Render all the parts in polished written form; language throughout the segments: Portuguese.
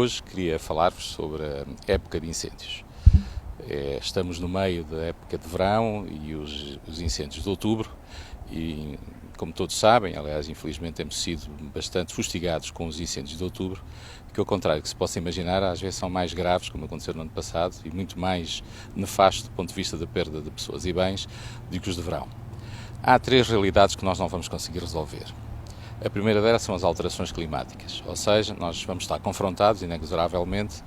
Hoje queria falar-vos sobre a época de incêndios. Estamos no meio da época de verão e os incêndios de outubro e, como todos sabem, aliás, infelizmente temos sido bastante fustigados com os incêndios de outubro, que ao contrário que se possa imaginar, às vezes são mais graves, como aconteceu no ano passado, e muito mais nefastos do ponto de vista da perda de pessoas e bens do que os de verão. Há três realidades que nós não vamos conseguir resolver. A primeira delas são as alterações climáticas, ou seja, nós vamos estar confrontados, inexoravelmente,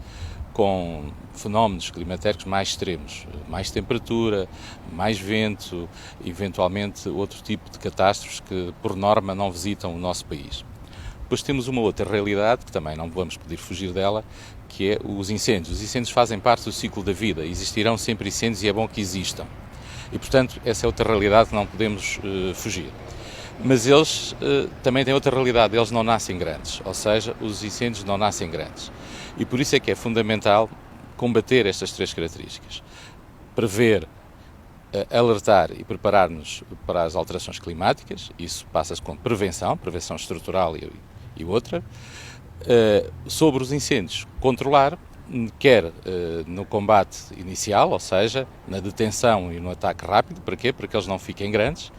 com fenómenos climatéricos mais extremos, mais temperatura, mais vento, eventualmente outro tipo de catástrofes que, por norma, não visitam o nosso país. Depois temos uma outra realidade, que também não vamos poder fugir dela, que é os incêndios. Os incêndios fazem parte do ciclo da vida, existirão sempre incêndios e é bom que existam. E, portanto, essa é outra realidade que não podemos fugir. Mas eles também têm outra realidade, eles não nascem grandes, ou seja, os incêndios não nascem grandes. E por isso é que é fundamental combater estas três características. Prever, alertar e preparar-nos para as alterações climáticas, isso passa-se com prevenção estrutural e outra. Sobre os incêndios, controlar, quer no combate inicial, ou seja, na detenção e no ataque rápido, para quê? Para que eles não fiquem grandes,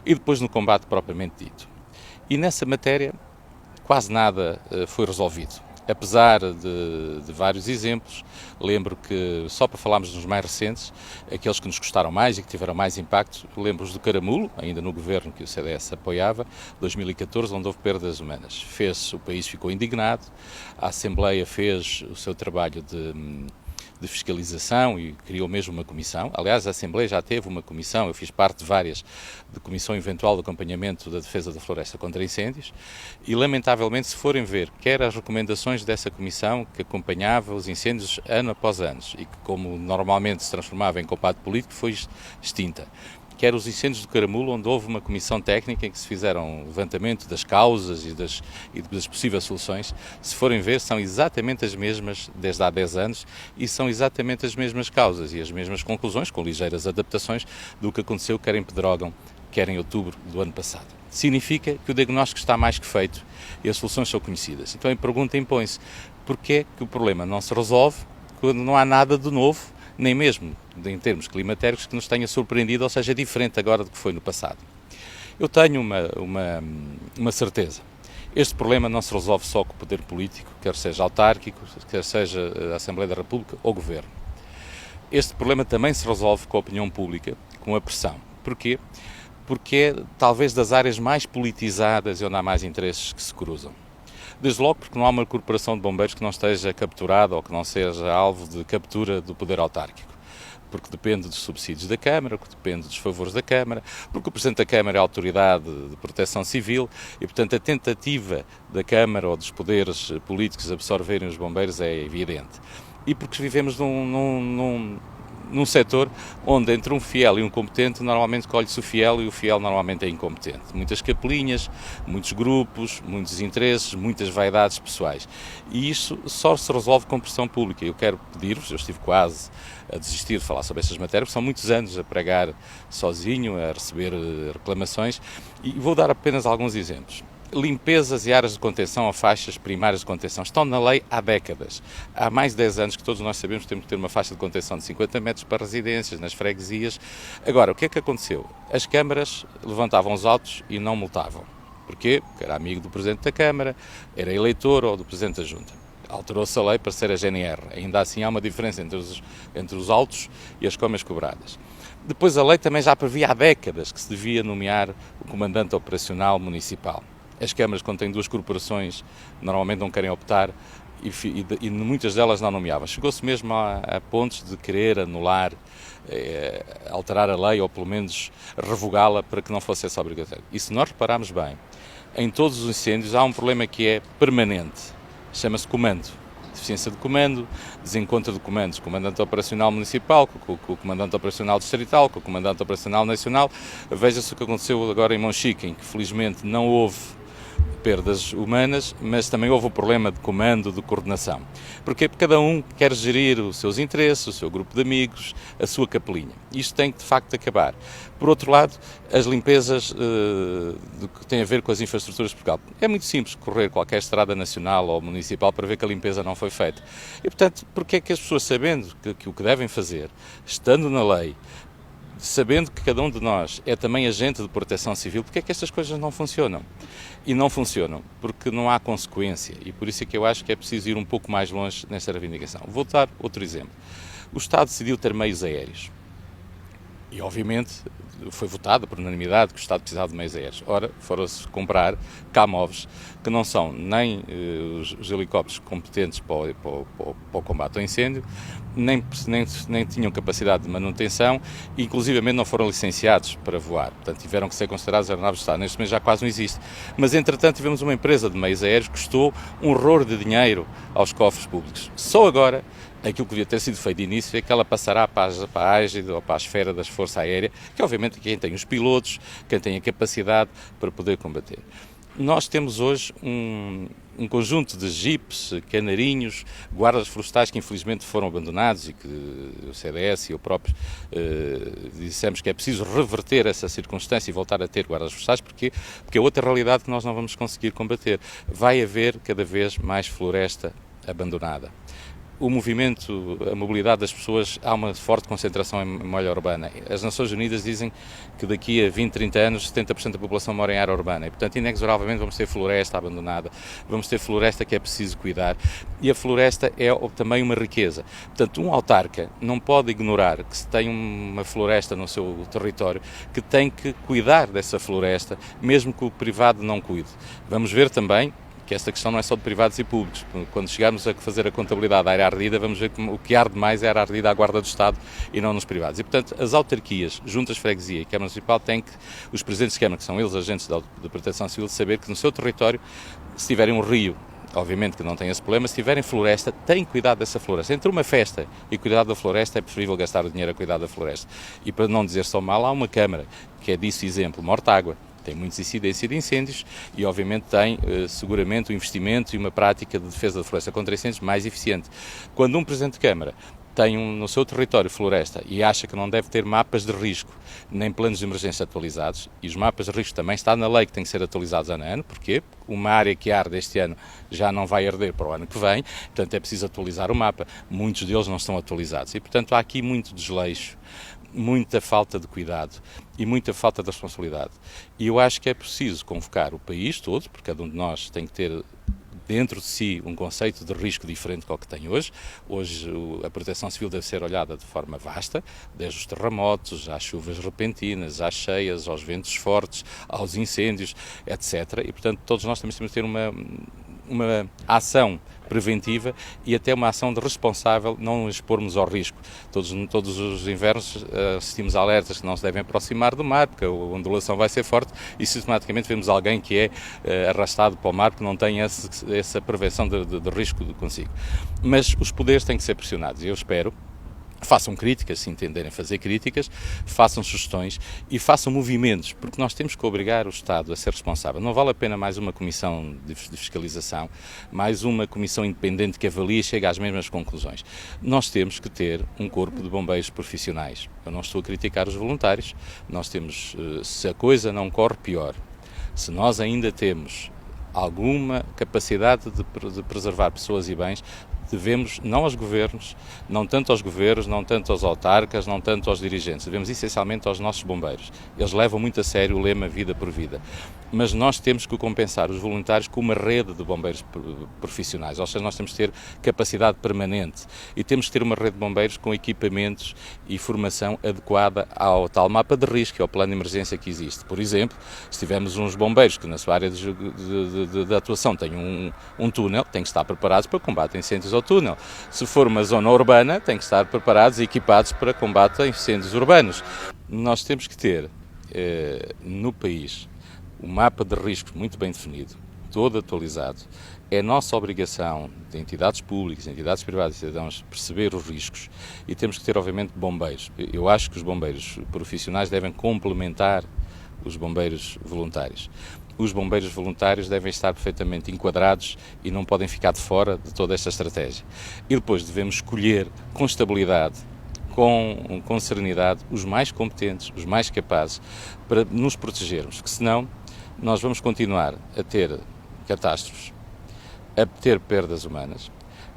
e depois no combate propriamente dito. E nessa matéria quase nada foi resolvido. Apesar de vários exemplos, lembro que, só para falarmos dos mais recentes, aqueles que nos custaram mais e que tiveram mais impacto, lembro-os do Caramulo, ainda no governo que o CDS apoiava, 2014, onde houve perdas humanas. O país ficou indignado, a Assembleia fez o seu trabalho de fiscalização e criou mesmo uma comissão. Aliás, a Assembleia já teve uma comissão, eu fiz parte de várias, de comissão eventual de acompanhamento da defesa da floresta contra incêndios, e lamentavelmente, se forem ver, quer as recomendações dessa comissão que acompanhava os incêndios ano após ano e que, como normalmente se transformava em combate político, foi extinta. Quer os incêndios do Caramulo, onde houve uma comissão técnica em que se fizeram levantamento das causas e das possíveis soluções. Se forem ver, são exatamente as mesmas desde há 10 anos e são exatamente as mesmas causas e as mesmas conclusões, com ligeiras adaptações, do que aconteceu quer em Pedrógão, quer em outubro do ano passado. Significa que o diagnóstico está mais que feito e as soluções são conhecidas. Então a pergunta impõe-se: porquê que o problema não se resolve quando não há nada de novo, nem mesmo em termos climatéricos, que nos tenha surpreendido, ou seja, diferente agora do que foi no passado? Eu tenho uma certeza. Este problema não se resolve só com o poder político, quer seja autárquico, quer seja a Assembleia da República ou Governo. Este problema também se resolve com a opinião pública, com a pressão. Porquê? Porque é talvez das áreas mais politizadas e onde há mais interesses que se cruzam. Desde logo porque não há uma corporação de bombeiros que não esteja capturada ou que não seja alvo de captura do poder autárquico. Porque depende dos subsídios da Câmara, porque depende dos favores da Câmara, porque o Presidente da Câmara é a autoridade de proteção civil e, portanto, a tentativa da Câmara ou dos poderes políticos de absorverem os bombeiros é evidente. E porque vivemos num setor onde entre um fiel e um competente normalmente colhe-se o fiel e o fiel normalmente é incompetente. Muitas capelinhas, muitos grupos, muitos interesses, muitas vaidades pessoais. E isso só se resolve com pressão pública. Eu quero pedir-vos, eu estive quase a desistir de falar sobre estas matérias, porque são muitos anos a pregar sozinho, a receber reclamações, e vou dar apenas alguns exemplos. Limpezas e áreas de contenção ou faixas primárias de contenção estão na lei há décadas. Há mais de 10 anos que todos nós sabemos que temos que ter uma faixa de contenção de 50 metros para residências, nas freguesias. Agora, o que é que aconteceu? As câmaras levantavam os autos e não multavam. Porquê? Porque era amigo do Presidente da Câmara, era eleitor ou do Presidente da Junta. Alterou-se a lei para ser a GNR. Ainda assim há uma diferença entre os autos e as comas cobradas. Depois a lei também já previa há décadas que se devia nomear o comandante operacional municipal. As câmaras, quando têm duas corporações, normalmente não querem optar e muitas delas não nomeavam. Chegou-se mesmo a pontos de querer anular, alterar a lei ou pelo menos revogá-la para que não fosse essa obrigatória. E se nós repararmos bem, em todos os incêndios há um problema que é permanente, chama-se comando. Deficiência de comando, desencontro de comandos, comandante operacional municipal, com o comandante operacional distrital, com o comandante operacional nacional. Veja-se o que aconteceu agora em Monchique, em que felizmente não houve perdas humanas, mas também houve o problema de comando, de coordenação. Porque cada um quer gerir os seus interesses, o seu grupo de amigos, a sua capelinha. Isto tem que, de facto, acabar. Por outro lado, as limpezas do que tem a ver com as infraestruturas de Portugal. É muito simples correr qualquer estrada nacional ou municipal para ver que a limpeza não foi feita. E, portanto, porque é que as pessoas, sabendo que o que devem fazer, estando na lei, sabendo que cada um de nós é também agente de proteção civil, porque é que estas coisas não funcionam? E não funcionam porque não há consequência, e por isso é que eu acho que é preciso ir um pouco mais longe nessa reivindicação. Vou dar outro exemplo. O Estado decidiu ter meios aéreos. E, obviamente, foi votado por unanimidade que o Estado precisava de meios aéreos. Ora, foram-se comprar Camovs, que não são nem os helicópteros competentes para o combate ao incêndio, nem tinham capacidade de manutenção, e inclusivamente não foram licenciados para voar. Portanto, tiveram que ser considerados aeronaves de Estado. Neste momento já quase não existe. Mas, entretanto, tivemos uma empresa de meios aéreos que custou um horror de dinheiro aos cofres públicos. Só agora, aquilo que devia ter sido feito de início é que ela passará para a Égide ou para a esfera das Forças Aéreas, que obviamente quem tem os pilotos, quem tem a capacidade para poder combater. Nós temos hoje um conjunto de jipes, canarinhos, guardas florestais que infelizmente foram abandonados e que o CDS e eu próprio dissemos que é preciso reverter essa circunstância e voltar a ter guardas florestais, porque é outra realidade que nós não vamos conseguir combater. Vai haver cada vez mais floresta abandonada. O movimento, a mobilidade das pessoas, há uma forte concentração em malha urbana. As Nações Unidas dizem que daqui a 20, 30 anos 70% da população mora em área urbana e, portanto, inexoravelmente vamos ter floresta abandonada, vamos ter floresta que é preciso cuidar, e a floresta é também uma riqueza. Portanto, um autarca não pode ignorar que se tem uma floresta no seu território, que tem que cuidar dessa floresta, mesmo que o privado não cuide. Vamos ver também que esta questão não é só de privados e públicos. Quando chegarmos a fazer a contabilidade da área ardida, vamos ver que o que arde mais é a área ardida à guarda do Estado e não nos privados. E, portanto, as autarquias, juntas de freguesia e Câmara Municipal, têm que, os presidentes de Câmara, que são eles agentes de proteção civil, saber que no seu território, se tiverem um rio, obviamente que não tem esse problema, se tiverem floresta, têm cuidado dessa floresta. Entre uma festa e cuidado da floresta, é preferível gastar o dinheiro a cuidar da floresta. E para não dizer só mal, há uma Câmara, que é disso exemplo, Mortágua. Tem muita incidência de incêndios e, obviamente, tem seguramente um investimento e uma prática de defesa da floresta contra incêndios mais eficiente. Quando um Presidente de Câmara tem no seu território floresta e acha que não deve ter mapas de risco nem planos de emergência atualizados, e os mapas de risco também está na lei que têm que ser atualizados ano a ano, porquê? Uma área que arde este ano já não vai arder para o ano que vem, portanto é preciso atualizar o mapa. Muitos deles não estão atualizados e, portanto, há aqui muito desleixo, muita falta de cuidado e muita falta de responsabilidade. E eu acho que é preciso convocar o país todo, porque cada um de nós tem que ter dentro de si um conceito de risco diferente do que tem hoje. Hoje a proteção civil deve ser olhada de forma vasta, desde os terremotos, às chuvas repentinas, às cheias, aos ventos fortes, aos incêndios, etc. E, portanto, todos nós temos que ter uma ação preventiva e até uma ação de responsável, não expormos ao risco. Todos os invernos assistimos a alertas que não se devem aproximar do mar, porque a ondulação vai ser forte e sistematicamente vemos alguém que é arrastado para o mar porque não tem essa prevenção de risco consigo. Mas os poderes têm que ser pressionados e eu espero façam críticas, se entenderem fazer críticas, façam sugestões e façam movimentos, porque nós temos que obrigar o Estado a ser responsável. Não vale a pena mais uma comissão de fiscalização, mais uma comissão independente que avalie e chegue às mesmas conclusões. Nós temos que ter um corpo de bombeiros profissionais. Eu não estou a criticar os voluntários, nós temos, se a coisa não corre pior, se nós ainda temos alguma capacidade de preservar pessoas e bens, devemos, não aos governos, não tanto aos governos, não tanto aos autarcas, não tanto aos dirigentes, devemos essencialmente aos nossos bombeiros. Eles levam muito a sério o lema vida por vida. Mas nós temos que compensar os voluntários com uma rede de bombeiros profissionais, ou seja, nós temos que ter capacidade permanente e temos que ter uma rede de bombeiros com equipamentos e formação adequada ao tal mapa de risco, ao plano de emergência que existe. Por exemplo, se tivermos uns bombeiros que na sua área de atuação têm um túnel, têm que estar preparados para combate a incêndios ao túnel. Se for uma zona urbana, têm que estar preparados e equipados para combate a incêndios urbanos. Nós temos que ter no país um mapa de riscos muito bem definido, todo atualizado. É nossa obrigação de entidades públicas, entidades privadas e cidadãos perceber os riscos e temos que ter, obviamente, bombeiros. Eu acho que os bombeiros profissionais devem complementar os bombeiros voluntários. os bombeiros voluntários devem estar perfeitamente enquadrados e não podem ficar de fora de toda esta estratégia. E depois devemos escolher com estabilidade, com serenidade, os mais competentes, os mais capazes para nos protegermos, porque senão nós vamos continuar a ter catástrofes, a ter perdas humanas,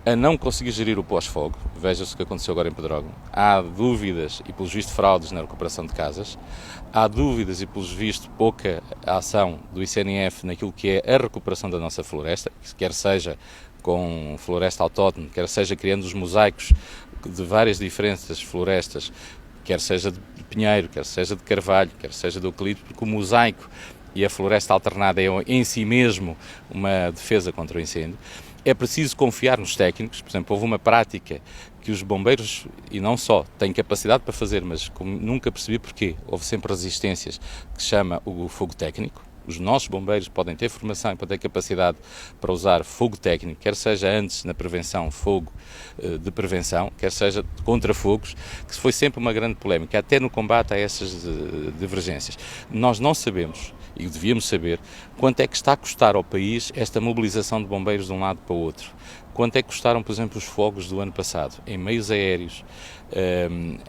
a não conseguir gerir o pós-fogo. Veja-se o que aconteceu agora em Pedrógão. Há dúvidas e, pelos vistos, fraudes na recuperação de casas. Há dúvidas e, pelos vistos, pouca ação do ICNF naquilo que é a recuperação da nossa floresta, quer seja com floresta autóctone, quer seja criando os mosaicos de várias diferentes florestas, quer seja de pinheiro, quer seja de carvalho, quer seja de eucalipto, porque o mosaico e a floresta alternada é em si mesmo uma defesa contra o incêndio. É preciso confiar nos técnicos. Por exemplo, houve uma prática que os bombeiros, e não só, têm capacidade para fazer, mas como nunca percebi porquê, houve sempre resistências, que se chama o fogo técnico. Os nossos bombeiros podem ter formação e podem ter capacidade para usar fogo técnico, quer seja antes na prevenção, fogo de prevenção, quer seja contra fogos, que foi sempre uma grande polémica, até no combate a essas divergências. Nós não sabemos, e devíamos saber, quanto é que está a custar ao país esta mobilização de bombeiros de um lado para o outro. Quanto é que custaram, por exemplo, os fogos do ano passado, em meios aéreos,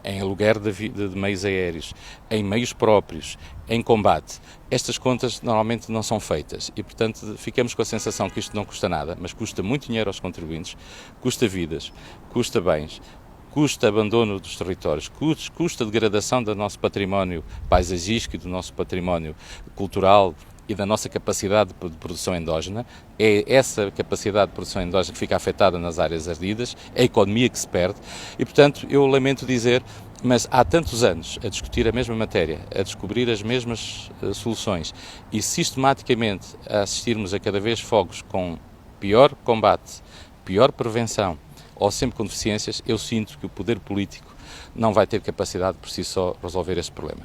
em aluguer de meios aéreos, em meios próprios, em combate. Estas contas normalmente não são feitas e, portanto, ficamos com a sensação que isto não custa nada, mas custa muito dinheiro aos contribuintes, custa vidas, custa bens, custa abandono dos territórios, custa degradação do nosso património paisagístico e do nosso património cultural e da nossa capacidade de produção endógena. É essa capacidade de produção endógena que fica afetada nas áreas ardidas, é a economia que se perde e, portanto, eu lamento dizer, mas há tantos anos a discutir a mesma matéria, a descobrir as mesmas soluções e sistematicamente a assistirmos a cada vez fogos com pior combate, pior prevenção ou sempre com deficiências, eu sinto que o poder político não vai ter capacidade por si só resolver este problema.